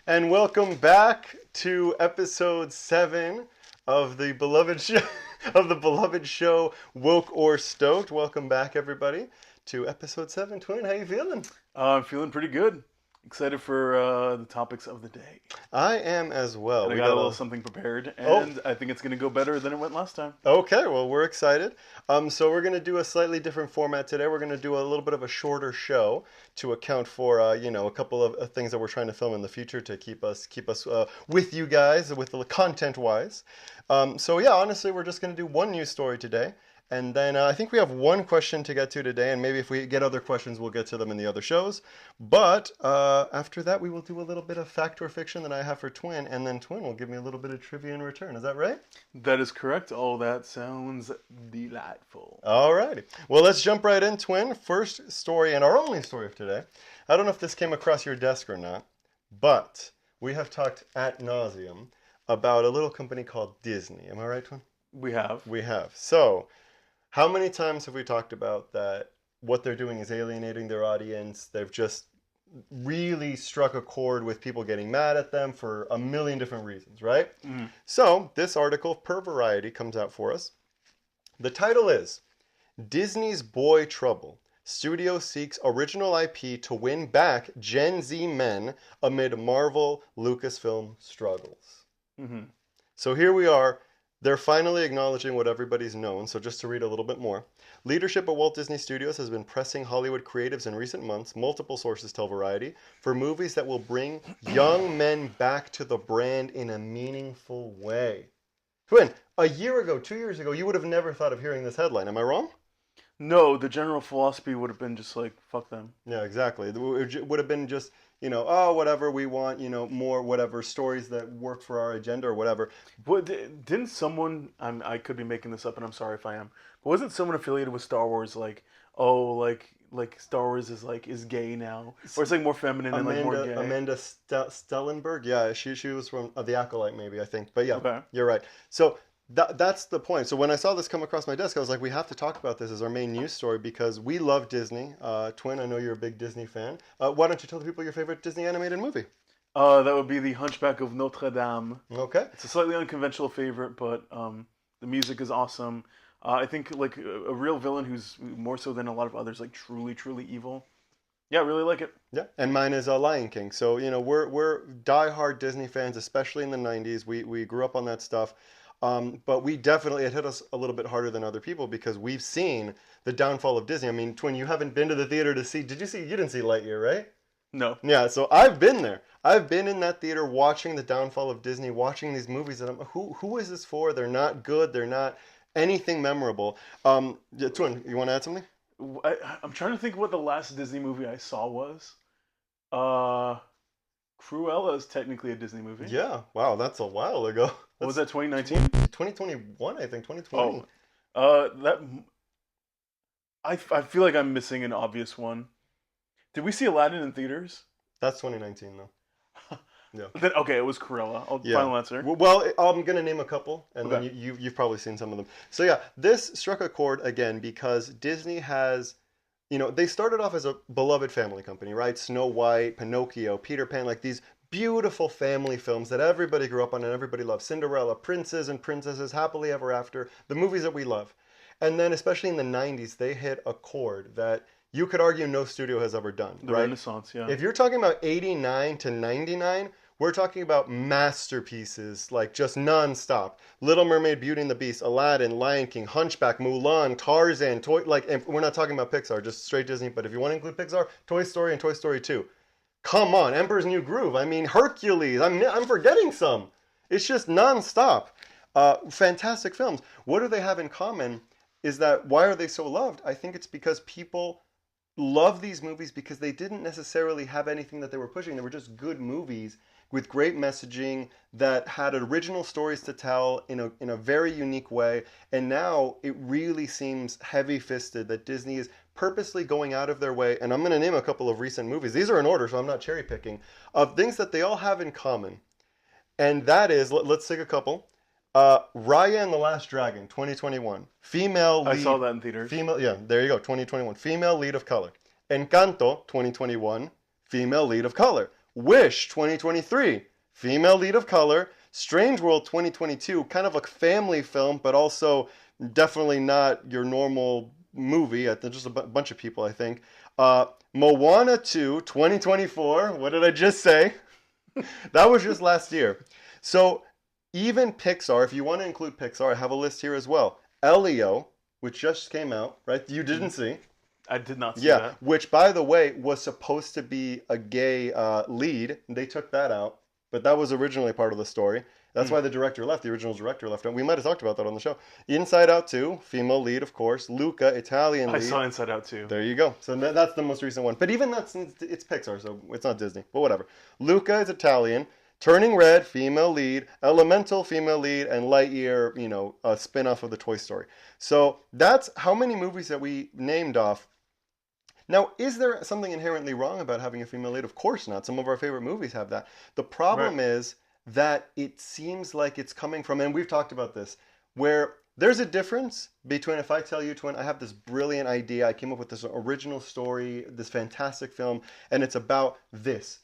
And welcome back to episode 7 of the beloved show Woke or Stoked. Welcome back, everybody, to episode 7. Twin, how you feeling? I'm feeling pretty good. Excited for the topics of the day. I am as well. And I We got a got little a something prepared, oh. and I think it's going to go better than it went last time. Okay, well, we're excited. So we're going to do a slightly different format today. We're going to do a little bit of a shorter show to account for, a couple of things that we're trying to film in the future to keep us with you guys, with the content wise. So yeah, honestly, we're just going to do one news story today. And then I think we have one question to get to today, and maybe if we get other questions, we'll get to them in the other shows. But after that, we will do a little bit of fact or fiction that I have for Twin, and then Twin will give me a little bit of trivia in return. Is that right? That is correct. Oh, that sounds delightful. Alrighty. Well, let's jump right in, Twin. First story, and our only story of today. I don't know if this came across your desk or not, but we have talked ad nauseum about a little company called Disney. Am I right, Twin? We have. We have. So, how many times have we talked about that what they're doing is alienating their audience? They've just really struck a chord with people getting mad at them for a million different reasons, right? Mm. So, this article per Variety comes out for us. The title is Disney's Boy Trouble. Studio seeks original IP to win back Gen Z men amid Marvel Lucasfilm struggles. Mm-hmm. So here we are. They're finally acknowledging what everybody's known. So just to read a little bit more. Leadership at Walt Disney Studios has been pressing Hollywood creatives in recent months, multiple sources tell Variety, for movies that will bring young men back to the brand in a meaningful way. Twin, a year ago, 2 years ago, you would have never thought of hearing this headline. Am I wrong? No, the general philosophy would have been just like, fuck them. Yeah, exactly. It would have been just, oh, whatever we want, more whatever stories that work for our agenda or whatever. But didn't someone, I could be making this up and I'm sorry if I am, but wasn't someone affiliated with Star Wars like, oh, like Star Wars is gay now? Or it's like more feminine and like more gay? Amanda Stellenberg? Yeah, she was from The Acolyte maybe, I think. But yeah, Okay. You're right. So that's the point. So when I saw this come across my desk, I was like, we have to talk about this as our main news story because we love Disney. Twin, I know you're a big Disney fan. Why don't you tell the people your favorite Disney animated movie? That would be The Hunchback of Notre Dame. Okay. It's a slightly unconventional favorite, but the music is awesome. I think like a real villain who's more so than a lot of others, like truly, truly evil. Yeah, I really like it. Yeah, and mine is Lion King. So we're diehard Disney fans, especially in the '90s. We grew up on that stuff, but we definitely it hit us a little bit harder than other people because we've seen the downfall of Disney. I mean, Twin, you haven't been to the theater to see. Did you see? You didn't see Lightyear, right? No. Yeah, so I've been there. I've been in that theater watching the downfall of Disney, watching these movies, and who is this for? They're not good. They're not anything memorable. Yeah, Twin, you want to add something? I'm trying to think what the last Disney movie I saw was. Uh, Cruella is technically a Disney movie. Yeah, wow, that's a while ago. What was that, 2019? 2021, I think, 2020. That I feel like I'm missing an obvious one. Did we see Aladdin in theaters? That's 2019, though. Yeah. Then okay, it was Cruella. Yeah. Final answer. Well, I'm gonna name a couple, and Okay. then you've probably seen some of them. So yeah, this struck a chord again because Disney has, they started off as a beloved family company, right? Snow White, Pinocchio, Peter Pan, like these beautiful family films that everybody grew up on and everybody loved. Cinderella, princes and princesses, happily ever after, the movies that we love. And then especially in the '90s, they hit a chord that you could argue no studio has ever done, The right? Renaissance, yeah. If you're talking about 89 to 99, we're talking about masterpieces, like just nonstop. Little Mermaid, Beauty and the Beast, Aladdin, Lion King, Hunchback, Mulan, Tarzan, and we're not talking about Pixar, just straight Disney, but if you want to include Pixar, Toy Story and Toy Story 2. Come on, Emperor's New Groove. I mean, Hercules. I'm forgetting some. It's just nonstop. Fantastic films. What do they have in common is that why are they so loved? I think it's because people love these movies because they didn't necessarily have anything that they were pushing. They were just good movies with great messaging that had original stories to tell in a very unique way. And now it really seems heavy-fisted that Disney is purposely going out of their way. And I'm going to name a couple of recent movies. These are in order, so I'm not cherry picking, of things that they all have in common. And that is, let's take a couple. Raya and the Last Dragon, 2021. Female lead. I saw that in theaters. Female, yeah, there you go, 2021. Female lead of color. Encanto, 2021. Female lead of color. Wish 2023, female lead of color. Strange World 2022, kind of a family film, but also definitely not your normal movie. I think just a bunch of people, I think. Moana 2 2024. What did I just say? That was just last year. So even Pixar, if you want to include Pixar, I have a list here as well. Elio, which just came out, right? You didn't see. I did not see Yeah, that. which by the way was supposed to be a gay lead. They took that out, but that was originally part of the story. That's Hmm. why the director left. The original director left. And we might have talked about that on the show. Inside Out 2, female lead, of course. Luca, Italian I lead. saw Inside Out too. There you go. So that's the most recent one. But even that's it's Pixar, so it's not Disney. But whatever. Luca is Italian. Turning Red, female lead. Elemental, female lead, and Lightyear, a spin-off of the Toy Story. So that's how many movies that we named off. Now, is there something inherently wrong about having a female lead? Of course not. Some of our favorite movies have that. The Right. problem is that it seems like it's coming from, and we've talked about this, where there's a difference between if I tell you, Twin, I have this brilliant idea, I came up with this original story, this fantastic film, and it's about this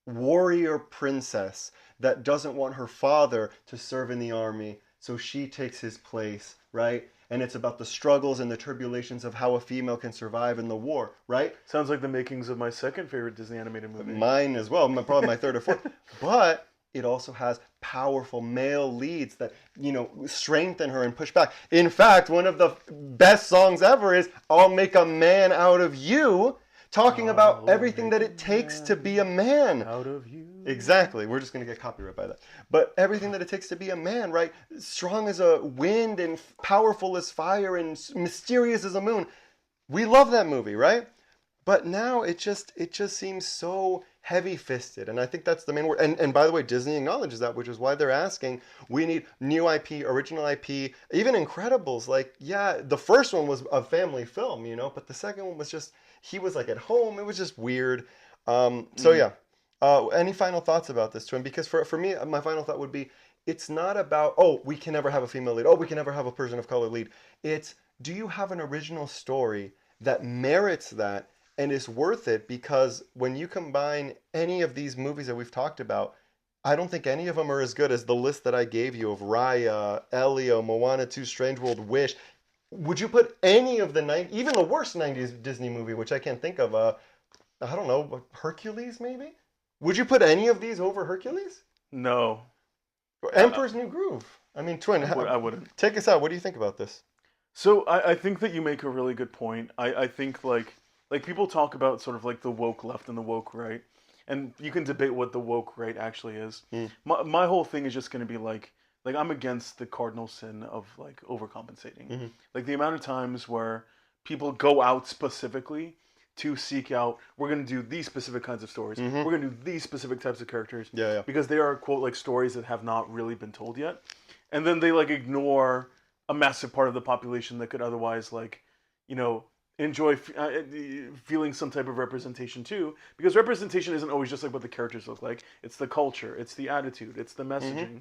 warrior princess that doesn't want her father to serve in the army, so she takes his place, right? And it's about the struggles and the tribulations of how a female can survive in the war, right? Sounds like the makings of my second favorite Disney animated movie. Mine as well, probably my third or fourth. But it also has powerful male leads that, strengthen her and push back. In fact, one of the best songs ever is I'll Make a Man Out of You, talking about I'll everything make that a it takes to man be a man. out of you. Exactly. We're just going to get copyright by that. But everything that it takes to be a man, right? Strong as a wind and powerful as fire and mysterious as a moon. We love that movie, right? But now it just seems so heavy-fisted, and I think that's the main word. And by the way, Disney acknowledges that, which is why they're asking. We need new IP, original IP, even Incredibles. Like, yeah, the first one was a family film, but the second one was just he was like at home. It was just weird. So Mm. yeah. Any final thoughts about this, Twin? Because for me, my final thought would be, it's not about, oh, we can never have a female lead. Oh, we can never have a person of color lead. It's, do you have an original story that merits that and is worth it? Because when you combine any of these movies that we've talked about, I don't think any of them are as good as the list that I gave you of Raya, Elio, Moana 2, Strange World, Wish. Would you put any of even the worst 90s Disney movie, which I can't think of, I don't know, Hercules maybe? Would you put any of these over Hercules? No, Or I, Emperor's New Groove? I mean, Twin, I wouldn't. take us out. What do you think about this? So I think that you make a really good point. I think like people talk about sort of like the woke left and the woke right, and you can debate what the woke right actually is. Mm. My whole thing is just going to be like I'm against the cardinal sin of like overcompensating. Mm-hmm. Like the amount of times where people go out specifically to seek out, we're going to do these specific kinds of stories. Mm-hmm. We're going to do these specific types of characters Yeah, yeah. because they are quote like stories that have not really been told yet. And then they like ignore a massive part of the population that could otherwise like, you know, enjoy feeling some type of representation too, because representation isn't always just like what the characters look like. It's the culture, it's the attitude, it's the messaging. Mm-hmm.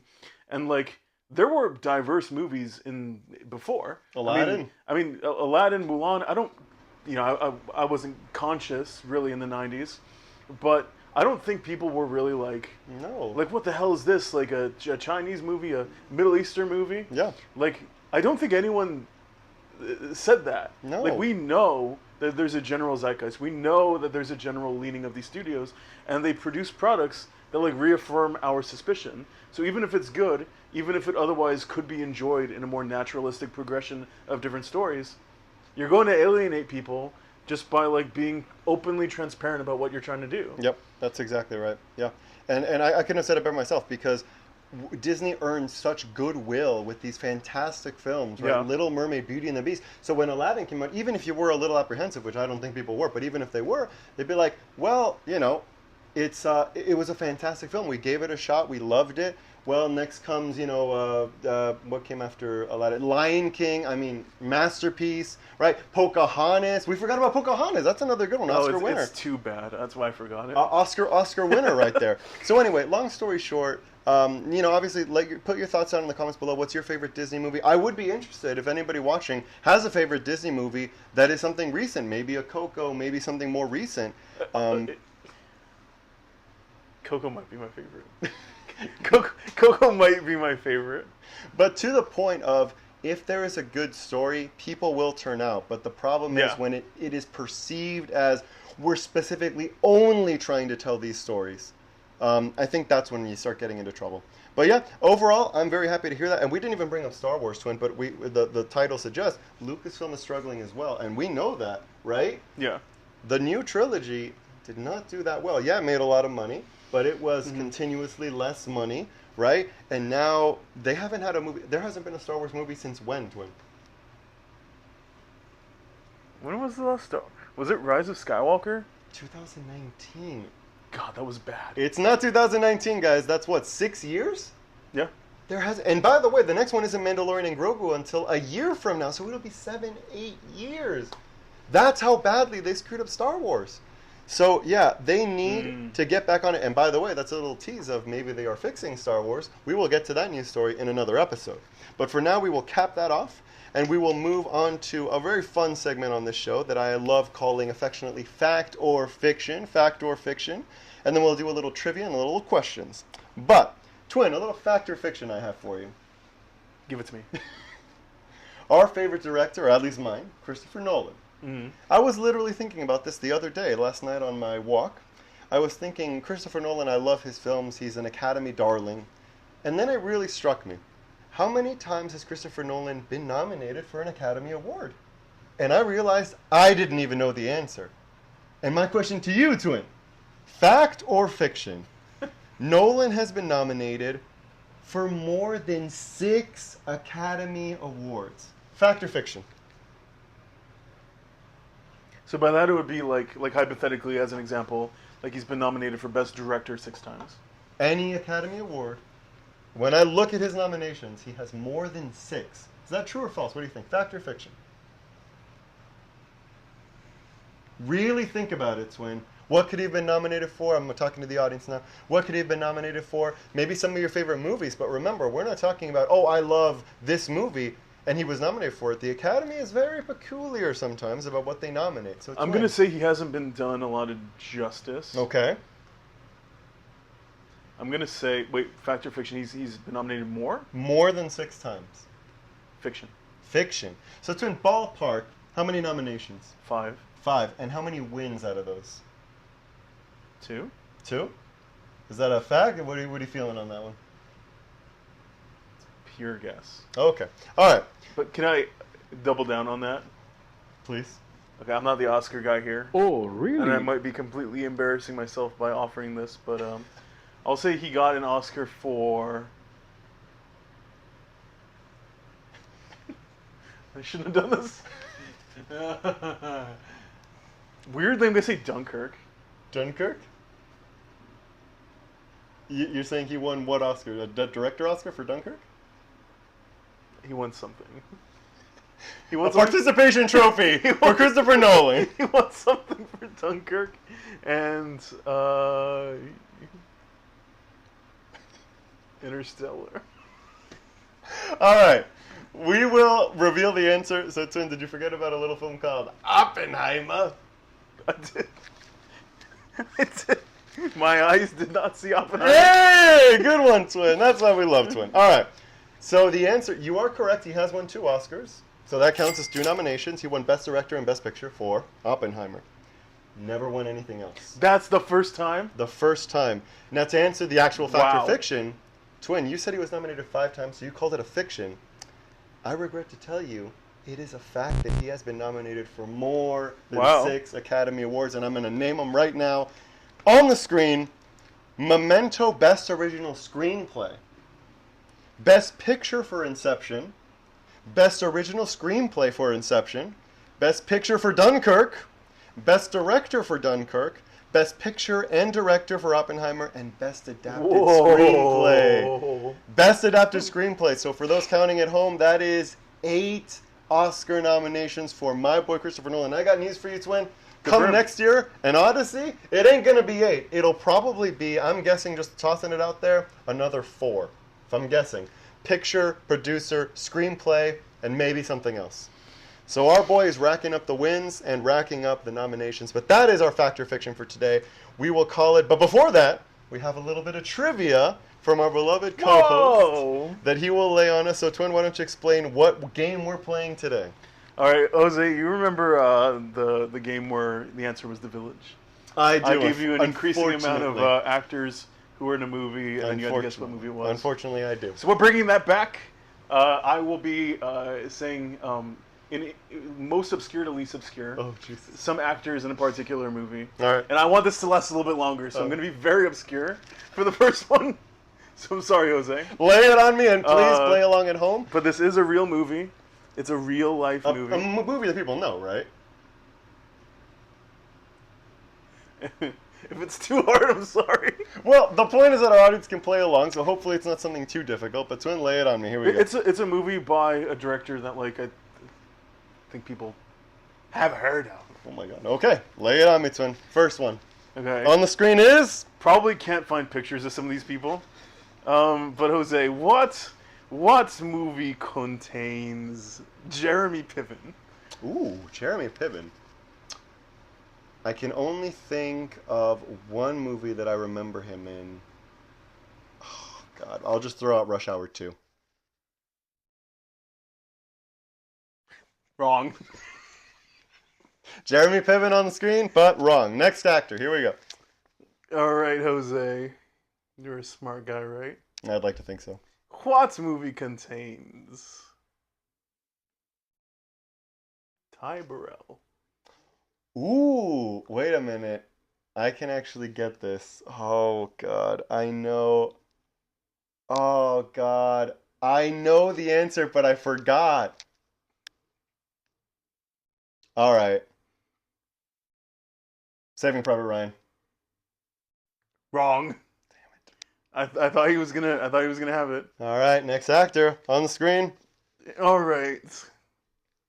And like there were diverse movies in before. Aladdin. I mean Aladdin, Mulan. I don't, you know, I wasn't conscious really in the '90s, but I don't think people were really No. like what the hell is this? Like a Chinese movie, a Middle Eastern movie? Yeah. Like I don't think anyone said that. No. Like we know that there's a general zeitgeist. We know that there's a general leaning of these studios, and they produce products that like reaffirm our suspicion. So even if it's good, even if it otherwise could be enjoyed in a more naturalistic progression of different stories, you're going to alienate people just by like being openly transparent about what you're trying to do. Yep, that's exactly right. Yeah, and I couldn't have said it better myself because Disney earned such goodwill with these fantastic films, right? Yeah. Little Mermaid, Beauty and the Beast. So when Aladdin came out, even if you were a little apprehensive, which I don't think people were, but even if they were, they'd be like, well, it was a fantastic film. We gave it a shot. We loved it. Well, next comes, what came after Aladdin? Lion King. I mean, masterpiece, right? Pocahontas. We forgot about Pocahontas. That's another good one. Oh, Oscar winner. it's too bad. That's why I forgot it. Oscar winner right there. So anyway, long story short, obviously, put your thoughts down in the comments below. What's your favorite Disney movie? I would be interested if anybody watching has a favorite Disney movie that is something recent, maybe a Coco, maybe something more recent. Coco might be my favorite. Coco might be my favorite. But to the point of, if there is a good story, people will turn out. But the problem is when it is perceived as we're specifically only trying to tell these stories. I think that's when you start getting into trouble. But yeah, overall, I'm very happy to hear that. And we didn't even bring up Star Wars, Twin, but the title suggests Lucasfilm is struggling as well. And we know that, right? Yeah. The new trilogy did not do that well. Yeah, it made a lot of money, but it was continuously less money, right? And now they haven't had a movie. There hasn't been a Star Wars movie since when, Twin? When was the last Star? Was it Rise of Skywalker? 2019. God, that was bad. It's not 2019, guys. That's what, 6 years? Yeah. There has, and by the way, the next one isn't Mandalorian and Grogu until a year from now, so it'll be 7, 8 years. That's how badly they screwed up Star Wars. So yeah, they need to get back on it. And by the way, that's a little tease of maybe they are fixing Star Wars. We will get to that news story in another episode. But for now, we will cap that off, and we will move on to a very fun segment on this show that I love calling affectionately Fact or Fiction. Fact or Fiction. And then we'll do a little trivia and a little questions. But, Twin, a little fact or fiction I have for you. Give it to me. Our favorite director, or at least mine, Christopher Nolan. I was literally thinking about this the other day, last night on my walk. I was thinking, Christopher Nolan, I love his films. He's an Academy darling. And then it really struck me. How many times has Christopher Nolan been nominated for an Academy Award? And I realized I didn't even know the answer. And my question to you, Twin, fact or fiction? Nolan has been nominated for more than 6 Academy Awards. Fact or fiction? So by that it would be like hypothetically, as an example, like he's been nominated for Best Director 6 times. Any Academy Award. When I look at his nominations, he has more than 6. Is that true or false? What do you think? Fact or fiction? Really think about it, Twin. What could he have been nominated for? I'm talking to the audience now. What could he have been nominated for? Maybe some of your favorite movies, but remember, we're not talking about, oh, I love this movie, and he was nominated for it. The Academy is very peculiar sometimes about what they nominate. So I'm going to say he hasn't been done a lot of justice. Okay. I'm going to say, wait, fact or fiction, he's been nominated more? More than 6 times. Fiction. Fiction. So Twin, ballpark, how many nominations? 5. 5. And how many wins out of those? 2. 2? Is that a fact? What are you feeling on that one? Pure guess. Okay. All right. But can I double down on that? Please. Okay, I'm not the Oscar guy here. Oh, really? And I might be completely embarrassing myself by offering this, but I'll say he got an Oscar for... I shouldn't have done this. Weirdly, I'm going to say Dunkirk. Dunkirk? You're saying he won what Oscar? A director Oscar for Dunkirk? He won something. He A participation trophy for Christopher Nolan. He won something for Dunkirk, and Interstellar. All right. We will reveal the answer. So, Twin, did you forget about a little film called Oppenheimer? I did. I did. My eyes did not see Oppenheimer. Hey! Good one, Twin. That's why we love Twin. All right. So the answer, you are correct. He has won 2 Oscars. So that counts as 2 nominations. He won Best Director and Best Picture for Oppenheimer. Never won anything else. That's the first time? The first time. Now, to answer the actual fact or fiction, Twin, you said he was nominated 5 times, so you called it a fiction. I regret to tell you, it is a fact that he has been nominated for more than 6 Academy Awards, and I'm going to name them right now. On the screen, Memento Best Original Screenplay, Best Picture for Inception, Best Original Screenplay for Inception, Best Picture for Dunkirk, Best Director for Dunkirk, Best Picture and Director for Oppenheimer, and Best Adapted Screenplay. Best Adapted Screenplay. So for those counting at home, that is 8 Oscar nominations for my boy Christopher Nolan. I got news for you, Twin. Come next year, an Odyssey, it ain't going to be 8. It'll probably be, I'm guessing, just tossing it out there, another 4, if I'm guessing. Picture, producer, screenplay, and maybe something else. So our boy is racking up the wins and racking up the nominations. But that is our fact or fiction for today. We will call it, but before that, we have a little bit of trivia from our beloved co-host Whoa! that he will lay on us. So, Twin, why don't you explain what game we're playing today? All right, Jose, you remember the game where the answer was The Village? I I do. gave you an increasing amount of Unfortunately. actors who were in a movie, and then you had to guess what movie it was. Unfortunately, I do. So we're bringing that back. I will be saying in most obscure to least obscure. Oh, Jesus. Some actors in a particular movie. All right. And I want this to last a little bit longer, so I'm going to be very obscure for the first one. So I'm sorry, Jose. Lay it on me, and please play along at home. But this is a real movie. It's a real life movie. A movie that people know, right? If it's too hard, I'm sorry. Well, the point is that our audience can play along, so hopefully it's not something too difficult. But Twin, lay it on me. Here we go. It's a movie by a director that I think people have heard of. Oh my God. Okay, lay it on me, Twin. First one. Okay. On the screen is... Probably can't find pictures of some of these people. But Jose, what movie contains Jeremy Piven? Ooh, Jeremy Piven. I can only think of one movie that I remember him in. Oh, God. I'll just throw out Rush Hour 2. Wrong. Jeremy Piven on the screen, but wrong. Next actor. Here we go. All right, Jose. You're a smart guy, right? I'd like to think so. What movie contains Ty Burrell? Ooh, wait a minute. I can actually get this. Oh, God. I know. Oh, God. I know the answer, but I forgot. All right. Saving Private Ryan. Wrong. Damn it. I thought he was gonna have it. All right, next actor on the screen. All right.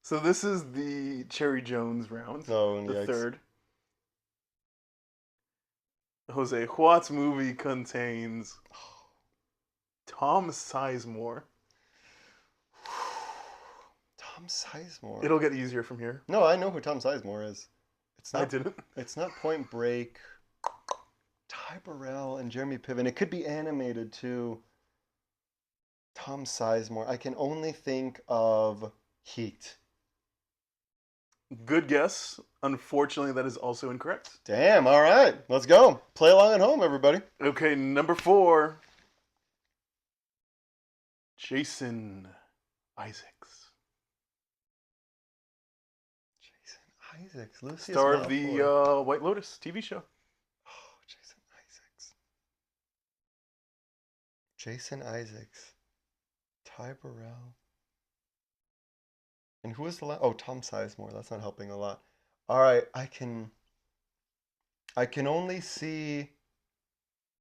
So this is the Cherry Jones round. Oh, the yikes. third. Jose, what movie contains Tom Sizemore? Tom Sizemore. It'll get easier from here. No, I know who Tom Sizemore is. It's not. I didn't. It's not Point Break. Ty Burrell and Jeremy Piven. It could be animated too. Tom Sizemore. I can only think of Heat. Good guess. Unfortunately, that is also incorrect. Damn, all right. Let's go. Play along at home, everybody. Okay, number 4. Jason Isaacs. Jason Isaacs. Lucius Star of Malfoy. the White Lotus TV show. Oh, Jason Isaacs. Jason Isaacs. Ty Burrell. And who was the last? Oh, Tom Sizemore. That's not helping a lot. All right, I can only see.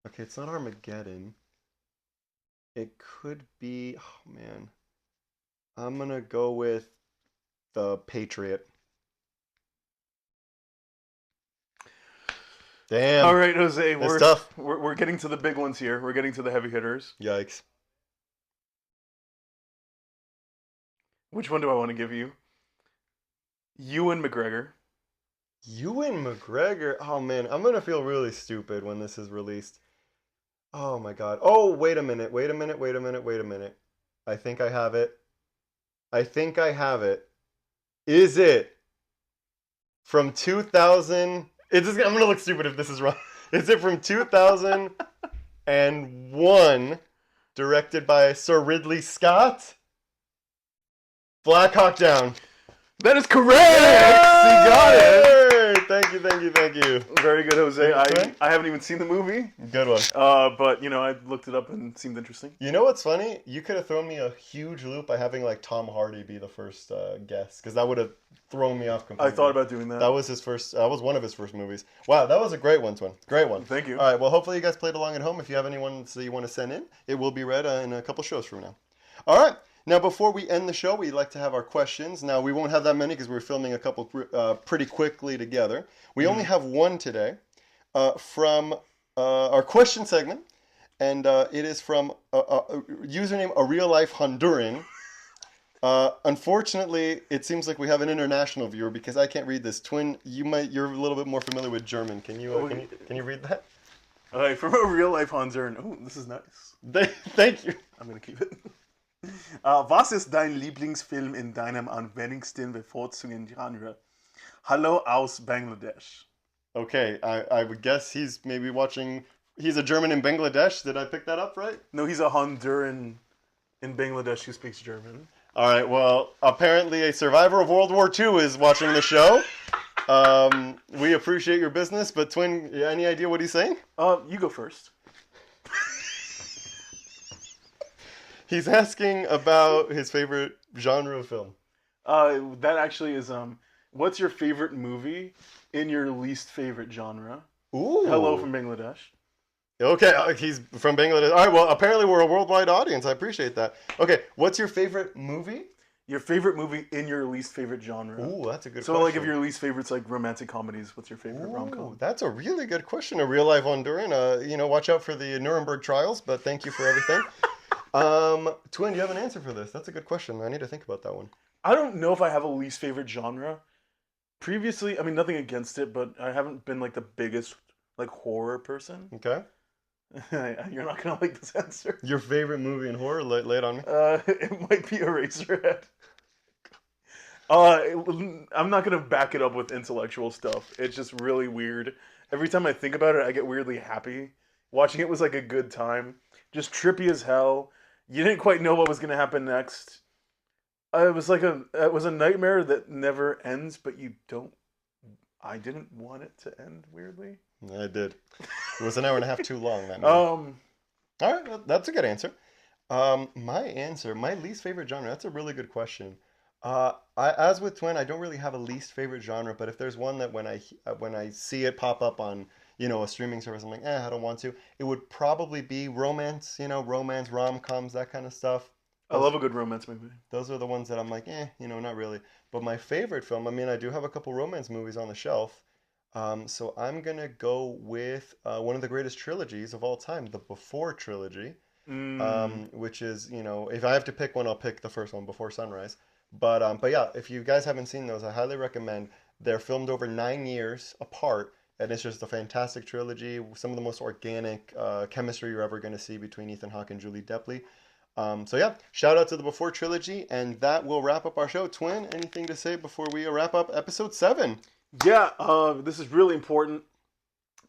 Okay, it's not Armageddon. It could be. Oh man, I'm gonna go with the Patriot. Damn. All right, Jose. It's tough. We're getting to the big ones here. We're getting to the heavy hitters. Yikes. Which one do I want to give you? Ewan McGregor. Ewan McGregor. Oh man, I'm gonna feel really stupid when this is released. Oh my God. Oh, wait a minute. Wait a minute. Wait a minute. Wait a minute. I think I have it. I think I have it. Is it from 2000? I'm gonna look stupid if this is wrong. Is it from 2001? Directed by Sir Ridley Scott? Black Hawk Down. That is correct! Yes! You got it! Thank you, thank you, thank you. Very good, Jose. Okay. I haven't even seen the movie. Good one. But, I looked it up and it seemed interesting. You know what's funny? You could have thrown me a huge loop by having Tom Hardy be the first guest, because that would have thrown me off completely. I thought about doing that. That was his first. That was one of his first movies. Wow, that was a great one, Twin. Great one. Thank you. All right. Well, hopefully you guys played along at home. If you have anyone that you want to send in, it will be read in a couple shows from now. All right. Now, before we end the show, we'd like to have our questions. Now, we won't have that many because we're filming a couple pretty quickly together. We only have one today from our question segment, and it is from a username, a real-life Honduran. Unfortunately, it seems like we have an international viewer because I can't read this. Twin, you're a little bit more familiar with German. Can you read that? All right, from a real life Honduran. Oh, this is nice. Thank you. I'm gonna keep it. Was ist dein Lieblingsfilm in deinem am wenigsten bevorzugten Genre? Hallo aus Bangladesh. Okay, I would guess he's maybe watching. He's a German in Bangladesh. Did I pick that up right? No, he's a Honduran in Bangladesh who speaks German. All right. Well, apparently a survivor of World War II is watching the show. We appreciate your business, but Twin, any idea what he's saying? You go first. He's asking about his favorite genre of film. That actually is what's your favorite movie in your least favorite genre? Ooh. Hello from Bangladesh. Okay, he's from Bangladesh. All right, well, apparently we're a worldwide audience. I appreciate that. Okay, what's your favorite movie? Your favorite movie in your least favorite genre. Ooh, that's a good So, question. like, if your least favorite's like romantic comedies, what's your favorite rom Ooh, com? that's a really good question. A real life Honduran. Watch out for the Nuremberg trials, but thank you for everything. Twin, do you have an answer for this? That's a good question. I need to think about that one. I don't know if I have a least favorite genre. Previously, I mean, nothing against it, but I haven't been like the biggest like horror person. Okay. You're not gonna like this answer. Your favorite movie in horror? Lay it on me. It might be Eraserhead. I'm not gonna back it up with intellectual stuff. It's just really weird. Every time I think about it, I get weirdly happy. Watching it was like a good time. Just trippy as hell. You didn't quite know what was gonna happen next. It was a nightmare that never ends, but you don't. I didn't want it to end. Weirdly. I did. It was an hour and a half too long that night. Um. All right, that's a good answer. My answer, my least favorite genre. That's a really good question. As with Twin, I don't really have a least favorite genre, but if there's one that when I see it pop up on a streaming service, I'm like, I don't want to. It would probably be romance, romance, rom-coms, that kind of stuff. I love a good romance movie. Those are the ones that I'm like, not really. But my favorite film, I mean, I do have a couple romance movies on the shelf. So I'm gonna go with one of the greatest trilogies of all time, the Before trilogy, which is, if I have to pick one, I'll pick the first one, Before Sunrise. But yeah, if you guys haven't seen those, I highly recommend. They're filmed over 9 years apart, and it's just a fantastic trilogy. Some of the most organic chemistry you're ever going to see between Ethan Hawke and Julie Delpy. So yeah, shout out to the Before trilogy, and that will wrap up our show. Twin, anything to say before we wrap up episode 7? Yeah, this is really important.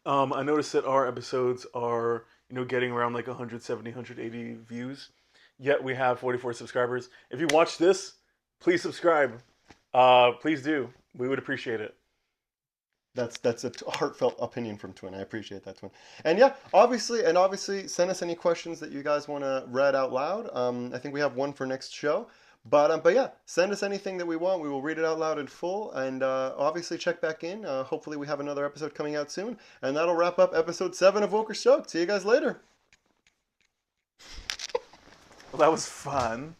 I noticed that our episodes are, getting around like 170, 180 views. Yet we have 44 subscribers. If you watch this, please subscribe. Please do. We would appreciate it. That's a heartfelt opinion from Twin. I appreciate that, Twin. And yeah, obviously, send us any questions that you guys want to read out loud. I think we have one for next show. But yeah, send us anything that we want. We will read it out loud in full. And obviously, check back in. Hopefully, we have another episode coming out soon. And that'll wrap up episode 7 of Woke or Stoked. See you guys later. Well, that was fun.